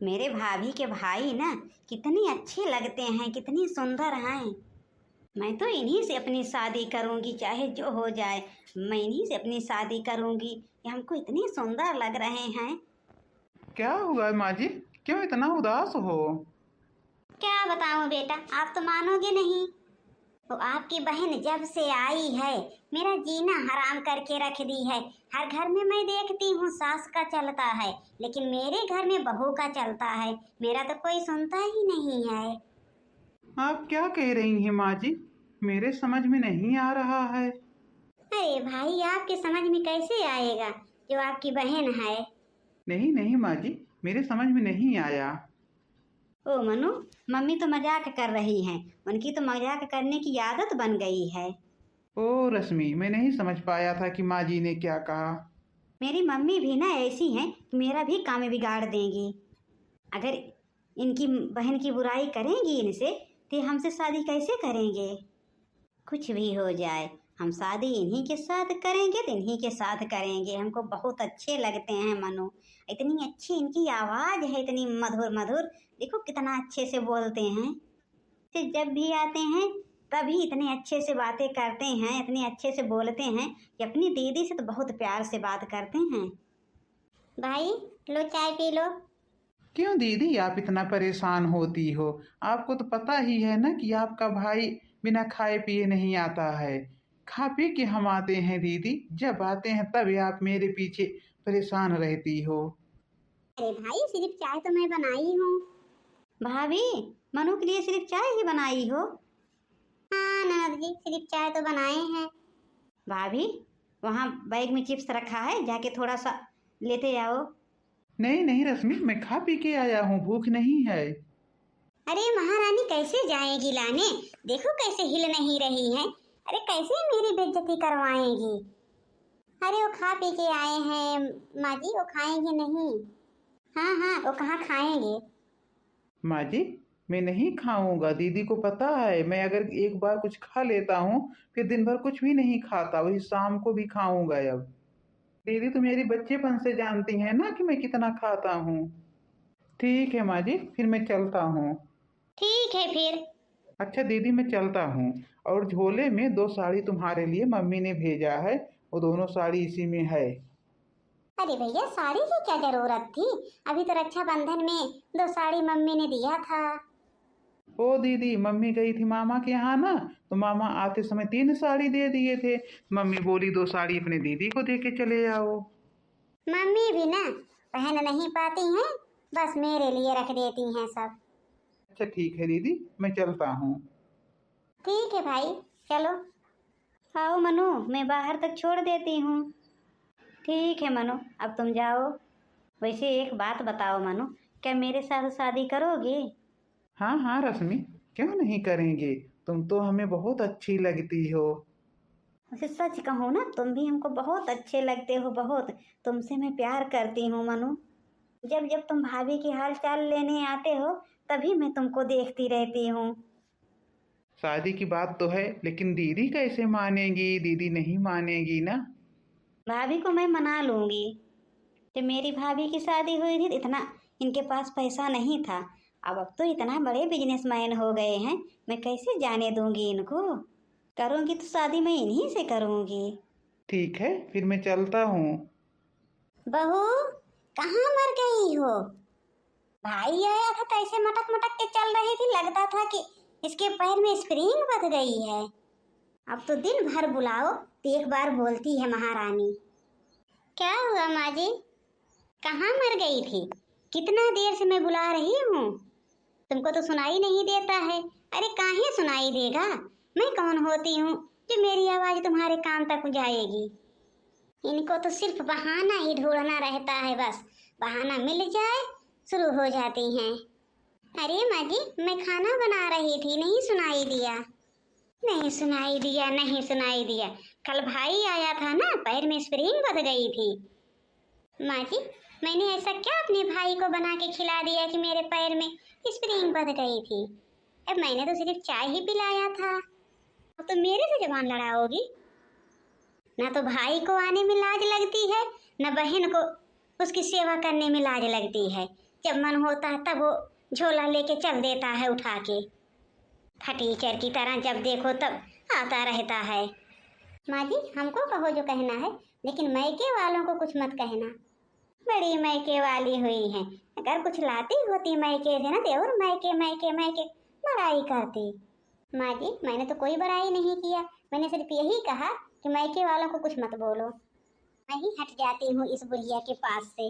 मेरे भाभी के भाई ना कितने अच्छे लगते हैं, कितनी सुंदर हैं। मैं तो इन्हीं से अपनी शादी करूंगी, चाहे जो हो जाए। मैं इन्हीं से अपनी शादी करूंगी। ये हमको इतनी सुंदर लग रहे हैं। क्या हुआ माँ जी, क्यों इतना उदास हो? क्या बताऊं बेटा, आप तो मानोगे नहीं। तो आपकी बहन जब से आई है मेरा जीना हराम करके रख दी है। हर घर में मैं देखती हूँ सास का चलता है, लेकिन मेरे घर में बहू का चलता है। मेरा तो कोई सुनता ही नहीं है। आप क्या कह रही हैं माँ जी? मेरे समझ में नहीं आ रहा है। अरे भाई, आपके समझ में कैसे आएगा जो आपकी बहन है। नहीं नहीं माँ जी, मेरे समझ में नहीं आया। ओ मनु, मम्मी तो मजाक कर रही हैं। उनकी तो मजाक करने की आदत बन गई है। ओ रश्मि, मैं नहीं समझ पाया था कि माँ जी ने क्या कहा। मेरी मम्मी भी ना ऐसी हैं कि मेरा भी काम बिगाड़ देंगी। अगर इनकी बहन की बुराई करेंगी इनसे तो हमसे शादी कैसे करेंगे। कुछ भी हो जाए, हम शादी इन्हीं के साथ करेंगे तो इन्हीं के साथ करेंगे। हमको बहुत अच्छे लगते हैं मनु। इतनी अच्छी इनकी आवाज़ है, इतनी मधुर मधुर। देखो कितना अच्छे से बोलते हैं। से जब भी आते हैं तभी इतने अच्छे से बातें करते हैं, इतने अच्छे से बोलते हैं कि अपनी दीदी से तो बहुत प्यार से बात करते हैं। भाई लो, चाय पी लो। क्यों दीदी आप इतना परेशान होती हो? आपको तो पता ही है ना कि आपका भाई बिना खाए पिए नहीं आता है। खा पी के हम आते हैं दीदी, जब आते हैं तभी आप मेरे पीछे परेशान रहती हो। अरे भाई, सिर्फ चाय तो मैं बनाई हूँ। भाभी, मनु के लिए सिर्फ चाय ही बनाई हो? हाँ ननद जी, सिर्फ चाय तो बनाए हैं। भाभी, वहाँ बैग में चिप्स रखा है, जाके थोड़ा सा लेते आओ। नहीं नहीं रश्मि, मैं खा पी के आया हूँ, भूख नहीं है। अरे महारानी कैसे जाएगी लाने? देखो कैसे हिल नहीं रही हैं। अरे कैसे मेरी बेइज्जती करवाएंगी। अरे वो खा पी के आए हैं माँ जी, वो खाएंगे नहीं। हाँ हाँ, वो कहाँ खाएंगे। माँ जी, मैं नहीं खाऊंगा, दीदी को पता है। मैं अगर एक बार कुछ खा लेता हूँ फिर दिन भर कुछ भी नहीं खाता, वही शाम को भी खाऊंगा। अब दीदी तो मेरी बच्चेपन से जानती हैं ना कि मैं कितना खाता हूँ। ठीक है माँ जी, फिर मैं चलता हूँ। ठीक है फिर। अच्छा दीदी, मैं चलता हूँ। और झोले में 2 साड़ी तुम्हारे लिए मम्मी ने भेजा है, वो दोनों साड़ी इसी में है। अरे भैया, साड़ी की क्या जरूरत थी? अभी तो रक्षाबंधन में 2 साड़ी मम्मी ने दिया था। ओ दीदी, मम्मी गई थी मामा के यहाँ ना, तो मामा आते समय 3 साड़ी दे दिए थे। मम्मी बोली 2 साड़ी अपने दीदी को दे के चले आओ। मम्मी भी ना पहन नहीं पाती हैं, बस मेरे लिए रख देती हैं सब। अच्छा ठीक है दीदी, मैं चलता हूँ। ठीक है भाई, चलो। आओ मनु, मैं बाहर तक छोड़ देती हूँ। ठीक है मनु, अब तुम जाओ। वैसे एक बात बताओ मनु, क्या मेरे साथ शादी करोगे? हाँ हाँ रश्मि, क्यों नहीं करेंगे? तुम तो हमें बहुत अच्छी लगती हो। वैसे सच कहूँ ना, तुम भी हमको बहुत अच्छे लगते हो, बहुत। तुमसे मैं प्यार करती हूँ मनु। जब जब तुम भाभी की हाल चाल लेने आते हो तभी मैं तुमको देखती रहती हूँ। शादी की बात तो है, लेकिन दीदी कैसे मानेगी? दीदी नहीं मानेगी ना। भाभी को मैं मना लूँगी। जब मेरी भाभी की शादी हुई थी तो इतना इनके पास पैसा नहीं था। अब तो इतना बड़े बिजनेसमैन हो गए हैं, मैं कैसे जाने दूंगी इनको। करूँगी तो शादी मैं इन्हीं से करूँगी। ठीक है, फिर मैं चलता हूँ। बहू, कहाँ मर गई हो? भाई आया था तो ऐसे मटक मटक के चल रही थी, लगता था कि इसके पैर में स्प्रिंग बंध गई है। अब तो दिन भर बुलाओ तो एक बार बोलती है महारानी। क्या हुआ माँ जी, कहाँ मर गई थी? कितना देर से मैं बुला रही हूँ, तुमको तो सुनाई नहीं देता है। अरे काहे सुनाई देगा, मैं कौन होती हूँ जो मेरी आवाज तुम्हारे कान तक जाएगी। इनको तो सिर्फ बहाना ही ढूंढना रहता है, बस बहाना मिल जाए शुरू हो जाती हैं। अरे माँ जी, मैं खाना बना रही थी, नहीं सुनाई दिया? नहीं सुनाई दिया, नहीं सुनाई दिया। कल भाई आया था ना, पैर में स्प्रिंग बंध गई थी। माँ जी, मैंने ऐसा क्या अपने भाई को बना के खिला दिया कि मेरे पैर में स्प्रिंग बंध गई थी? अब मैंने तो सिर्फ चाय ही पिलाया था। अब तो मेरे से जबान लड़ाओगी? ना तो भाई को आने में लाज लगती है, ना बहन को उसकी सेवा करने में लाज लगती है। जब मन होता है तब वो झोला लेके चल देता है उठा के। फटीचर की तरह जब देखो तब आता रहता है। माँ जी हमको कहो जो कहना है, लेकिन मैके वालों को कुछ मत कहना। बड़ी मैके वाली हुई है, अगर कुछ लाती होती मैके से ना तो और मैके मैके मैके बड़ाई करती। माँ जी मैंने तो कोई बुराई नहीं किया, मैंने सिर्फ यही कहा कि मैके वालों को कुछ मत बोलो। मैं ही हट जाती हूँ इस बुढ़िया के पास से।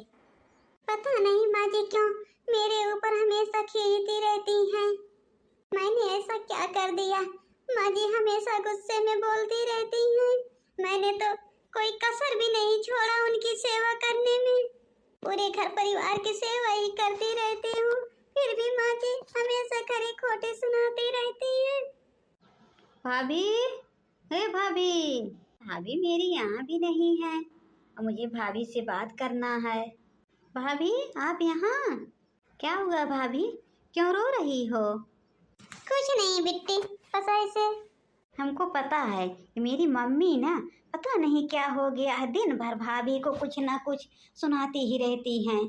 पता नहीं माँ जी क्यों मेरे ऊपर हमेशा खींचती रहती हैं। मैंने ऐसा क्या कर दिया? माँ जी हमेशा गुस्से में बोलती रहती हैं। मैंने तो कोई कसर भी नहीं छोड़ा उनकी सेवा करने में। पूरे घर परिवार की सेवा ही करती रहती हूँ, फिर भी माँ जी हमेशा खरे खोटे सुनाती रहती है। भाभी, हे भाभी, भाभी मेरी यहाँ भी नहीं है और मुझे भाभी से बात करना है। भाभी आप यहाँ? क्या हुआ भाभी, क्यों रो रही हो? कुछ नहीं बिट्टी, बस ऐसे। हमको पता है कि मेरी मम्मी ना पता नहीं क्या हो गया है, दिन भर भाभी को कुछ ना कुछ सुनाती ही रहती हैं।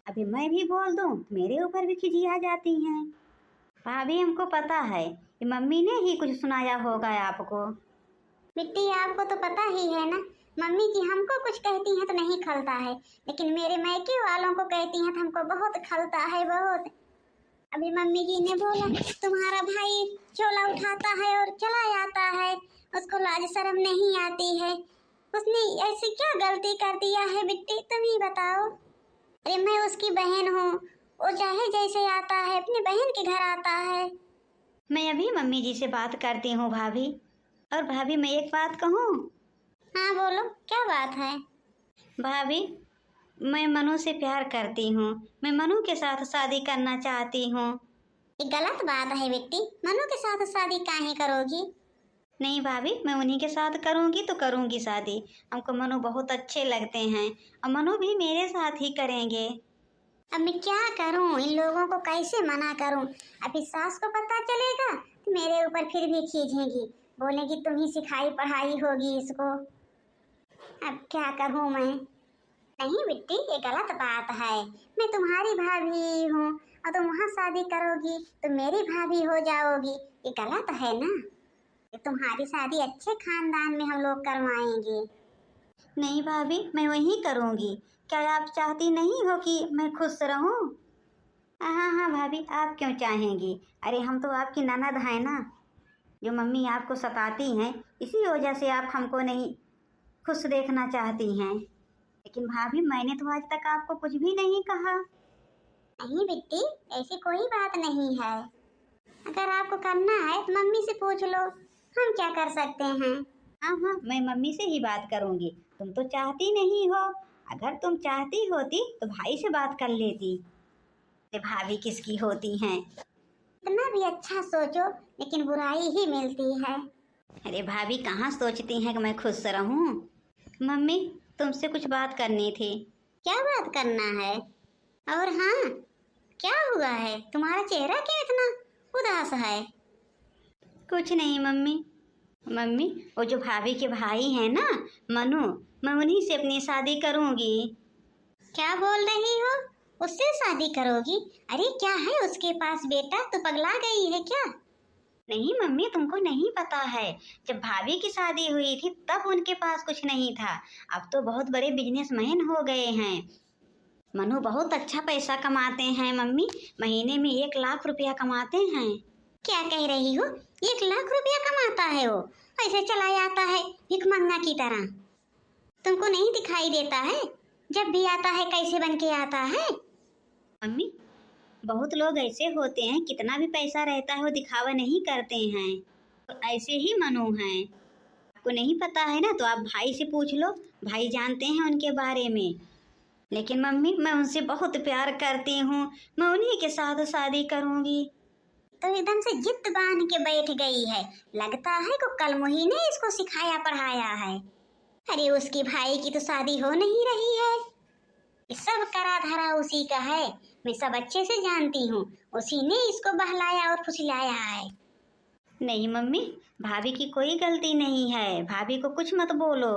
अभी मैं भी बोल दूं तो मेरे ऊपर भी खिजिया जाती हैं। भाभी हमको पता है कि मम्मी ने ही कुछ सुनाया होगा आपको। बिट्टी आपको तो पता ही है ना, मम्मी जी हमको कुछ कहती हैं तो नहीं खलता है, लेकिन मेरे मैके वालों को कहती हैं तो हमको बहुत खलता है, बहुत। अभी मम्मी जी ने बोला तुम्हारा भाई झोला उठाता है और चला जाता है, उसको लाज शर्म नहीं आती है। उसने ऐसी क्या गलती कर दिया है बिट्टी, तुम ही बताओ। अरे मैं उसकी बहन हूँ, वो चाहे जैसे आता है अपनी बहन के घर आता है। मैं अभी मम्मी जी से बात करती हूँ भाभी। और भाभी मैं एक बात कहूँ? हाँ बोलो, क्या बात है? भाभी मैं मनु से प्यार करती हूँ, मैं मनु के साथ शादी करना चाहती हूँ। ये गलत बात है बेटी, मनु के साथ शादी काहे करोगी? नहीं भाभी मैं उन्हीं के साथ करूँगी तो करूँगी शादी। हमको मनु बहुत अच्छे लगते हैं और मनु भी मेरे साथ ही करेंगे। अब मैं क्या करूँ, इन लोगों को कैसे मना करूँ? अभी सास को पता चलेगा तो मेरे ऊपर फिर भी खींचेगी, बोलेगी तुम ही सिखाई पढ़ाई होगी इसको। अब क्या करूँ मैं? नहीं बिट्टी ये गलत बात है, मैं तुम्हारी भाभी हूँ और तुम वहाँ शादी करोगी तो मेरी भाभी हो जाओगी, ये गलत है ना। ये तुम्हारी शादी अच्छे खानदान में हम लोग करवाएंगे। नहीं भाभी मैं वही करूँगी, क्या आप चाहती नहीं हो कि मैं खुश रहूँ? हाँ हाँ भाभी आप क्यों चाहेंगी, अरे हम तो आपकी ननद हैं ना। जो मम्मी आपको सताती हैं इसी वजह से आप हमको नहीं खुश देखना चाहती हैं। लेकिन भाभी मैंने तो आज तक आपको कुछ भी नहीं कहा। नहीं बिट्टी ऐसी कोई बात नहीं है, अगर आपको करना है तो मम्मी से पूछ लो, हम क्या कर सकते हैं। हाँ हाँ मैं मम्मी से ही बात करूँगी, तुम तो चाहती नहीं हो, अगर तुम चाहती होती तो भाई से बात कर लेती। भाभी किसकी होती हैं? इतना भी अच्छा सोचो लेकिन बुराई ही मिलती है। अरे भाभी कहाँ सोचती हैं कि मैं खुश रहूँ? मम्मी तुमसे कुछ बात करनी थी। क्या बात करना है? और हाँ क्या हुआ है, तुम्हारा चेहरा क्यों इतना उदास है? कुछ नहीं मम्मी। मम्मी वो जो भाभी के भाई हैं ना मनु, मैं उन्हीं से अपनी शादी करूँगी। क्या बोल रही हो, उससे शादी करोगी? अरे क्या है उसके पास बेटा, तो पगला गई है क्या? नहीं मम्मी तुमको नहीं पता है, जब भाभी की शादी हुई थी तब उनके पास कुछ नहीं था, अब तो बहुत बड़े बिजनेसमैन हो गए हैं। मनु बहुत अच्छा पैसा कमाते हैं मम्मी, महीने में 1 लाख रुपया कमाते हैं। क्या कह रही हो, 1 लाख रुपया कमाता है वो? ऐसे चला जाता है भिखमंगा की तरह, तुमको नहीं दिखाई देता है? जब भी आता है कैसे बन के आता है? मम्मी बहुत लोग ऐसे होते हैं, कितना भी पैसा रहता है वो दिखावा नहीं करते हैं, तो ऐसे ही मनु हैं। आपको नहीं पता है ना तो आप भाई से पूछ लो, भाई जानते हैं उनके बारे में। लेकिन मम्मी मैं उनसे बहुत प्यार करती हूँ, मैं उन्हीं के साथ शादी करूँगी। तो एकदम से जिद बांध के बैठ गई है, लगता है को कल मुही ने इसको सिखाया पढ़ाया है। अरे उसकी भाई की तो शादी हो नहीं रही है, सब करा धरा उसी का है, मैं सब अच्छे से जानती हूँ, उसी ने इसको बहलाया और फुसलाया है। नहीं मम्मी भाभी की कोई गलती नहीं है, भाभी को कुछ मत बोलो।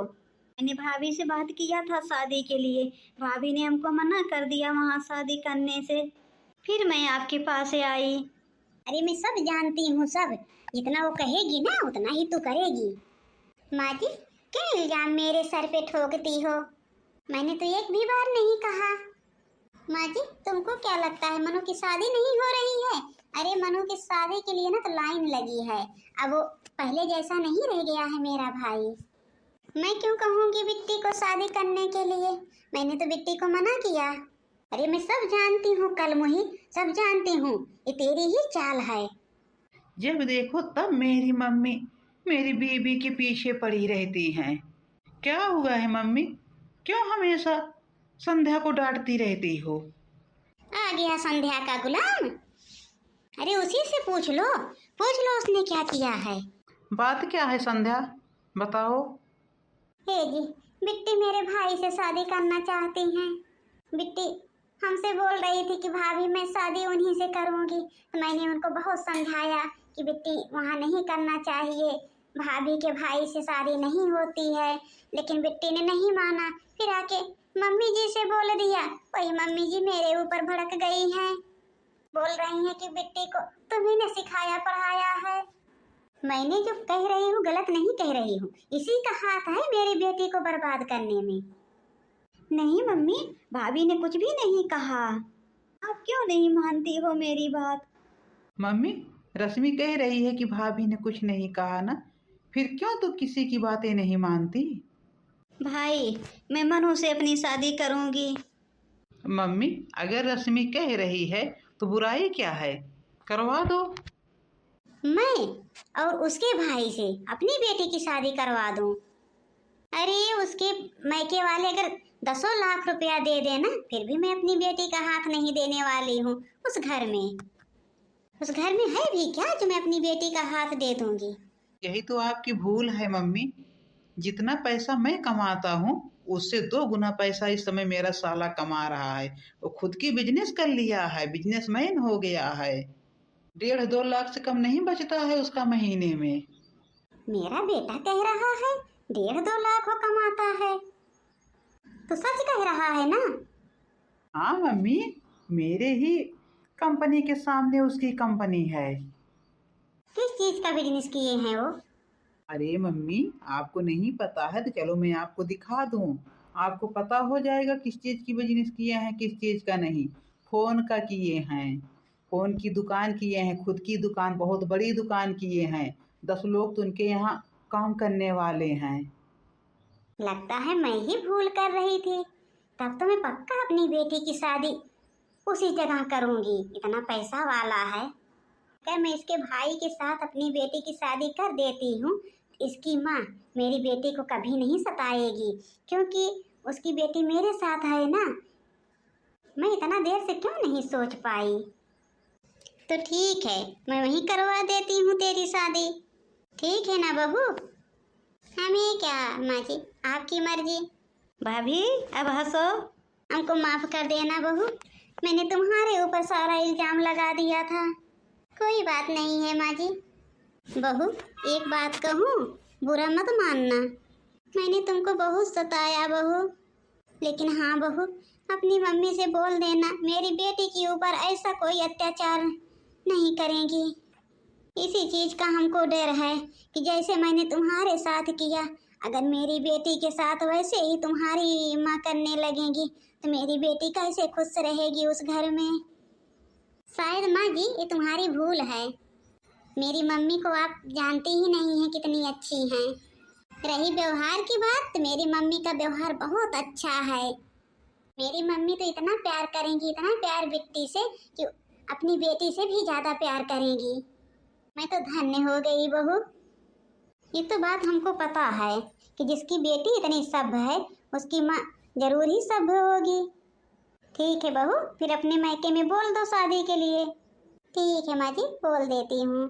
मैंने भाभी से बात किया था शादी के लिए, भाभी ने हमको मना कर दिया वहाँ शादी करने से, फिर मैं आपके पास आई। अरे मैं सब जानती हूँ, सब जितना वो कहेगी ना उतना ही तू करेगी। माँ जी, क्या इल्जाम मेरे सर पे ठोकती हो? मैंने तो एक भी बार नहीं कहा। माँ जी, तुमको क्या लगता है मनु की शादी नहीं हो रही है? अरे मनु की शादी के लिए ना तो लाइन लगी है। अब वो पहले जैसा नहीं रह गया है मेरा भाई। मैं क्यों कहूँगी बिट्टी को शादी करने के लिए? मैंने तो बिट्टी को मना किया। अरे मैं सब जानती हूँ कलमुही, सब जानती हूँ, ये तेरी ही चाल है। जब देखो तब मेरी मम्मी मेरी बीबी के पीछे पड़ी रहती हैं। क्या हुआ है मम्मी, क्यों हमेशा संध्या को डांटती रहती हो? आ गया संध्या का गुलाम। अरे उसी से पूछ लो उसने क्या किया है। बात क्या है संध्या, बताओ। हे जी, बिट्टी मेरे भाई से शादी करना चाहती हैं। बिट्टी हमसे बोल रही थी कि भाभी मैं शादी उन्हीं से करूंगी, तो मैंने उनको बहुत समझाया कि बिट्टी वहाँ नहीं करना चाहिए, भाभी के भाई से शादी नहीं होती है, लेकिन बिट्टी ने नहीं माना। फिर आके मम्मी जी से बोल दिया, वही मम्मी जी मेरे ऊपर भड़क गई हैं, बोल रही हैं कि बिट्टी को तुम्ही ने सिखाया पढ़ाया है। मैंने जो कह रही हूँ गलत नहीं कह रही हूँ, इसी का हाथ है मेरी बेटी को बर्बाद करने में। नहीं मम्मी, भाभी ने कुछ भी नहीं कहा, आप क्यों नहीं मानती हो मेरी बात? मम्मी, रश्मि कह रही है कि भाभी ने कुछ नहीं कहा ना, फिर क्यों तू किसी की बातें नहीं मानती? भाई मैं मनु से अपनी शादी करूंगी। मम्मी, अगर रश्मि कह रही है तो बुराई क्या है, करवा दो। मैं और उसके भाई से अपनी बेटी की शादी करवा दूं? अरे उसके मैके वाले अगर 10 लाख रुपया दे देना फिर भी मैं अपनी बेटी का हाथ नहीं देने वाली हूँ उस घर में। उस घर में है भी क्या जो मैं अपनी बेटी का हाथ दे दूंगी? यही तो आपकी भूल है मम्मी, जितना पैसा मैं कमाता हूँ उससे 2 गुना पैसा इस समय मेरा साला कमा रहा है। वो खुद की बिजनेस कर लिया है, बिजनेसमैन हो गया है। 1.5-2 लाख से कम नहीं बचता है उसका महीने में। मेरा बेटा कह रहा है 1.5-2 लाख वो कमाता है, तो सच कह रहा है ना? हाँ मम्मी, मेरे ही कंपनी के सामने उसकी कंपनी है। किस चीज का बिजनेस किए हैं वो? अरे मम्मी, आपको नहीं पता है तो चलो मैं आपको दिखा दूं, आपको पता हो जाएगा किस चीज़ की बिजनेस किए हैं किस चीज़ का नहीं। फ़ोन का किए हैं, फ़ोन की दुकान किए हैं, खुद की दुकान, बहुत बड़ी दुकान किए हैं। 10 लोग तो उनके यहाँ काम करने वाले हैं। लगता है मैं ही भूल कर रही थी, तब तो मैं पक्का अपनी बेटी की शादी उसी जगह करूंगी, इतना पैसा वाला है। अगर मैं इसके भाई के साथ अपनी बेटी की शादी कर देती हूँ, इसकी माँ मेरी बेटी को कभी नहीं सताएगी, क्योंकि उसकी बेटी मेरे साथ है ना। मैं इतना देर से क्यों नहीं सोच पाई? तो ठीक है, मैं वहीं करवा देती हूँ तेरी शादी। ठीक है ना बहू? हमें क्या माँ जी, आपकी मर्जी। भाभी अब हंसो, हमको माफ कर देना बहू, मैंने तुम्हारे ऊपर सारा इल्जाम लगा दिया था। कोई बात नहीं है माँ जी। बहू एक बात कहूँ, बुरा मत मानना, मैंने तुमको बहुत सताया बहू, लेकिन हाँ बहू अपनी मम्मी से बोल देना मेरी बेटी के ऊपर ऐसा कोई अत्याचार नहीं करेंगी। इसी चीज का हमको डर है कि जैसे मैंने तुम्हारे साथ किया, अगर मेरी बेटी के साथ वैसे ही तुम्हारी माँ करने लगेंगी तो मेरी बेटी कैसे खुश रहेगी उस घर में? शायद माँ जी ये तुम्हारी भूल है, मेरी मम्मी को आप जानती ही नहीं हैं कितनी अच्छी हैं। रही व्यवहार की बात तो मेरी मम्मी का व्यवहार बहुत अच्छा है। मेरी मम्मी तो इतना प्यार करेंगी, इतना प्यार बिट्टी से कि अपनी बेटी से भी ज़्यादा प्यार करेंगी। मैं तो धन्य हो गई बहू। ये तो बात हमको पता है कि जिसकी बेटी इतनी सभ्य है उसकी माँ जरूर ही सभ्य होगी। ठीक है बहू, फिर अपने मायके में बोल दो शादी के लिए। ठीक है माँ जी, बोल देती हूँ।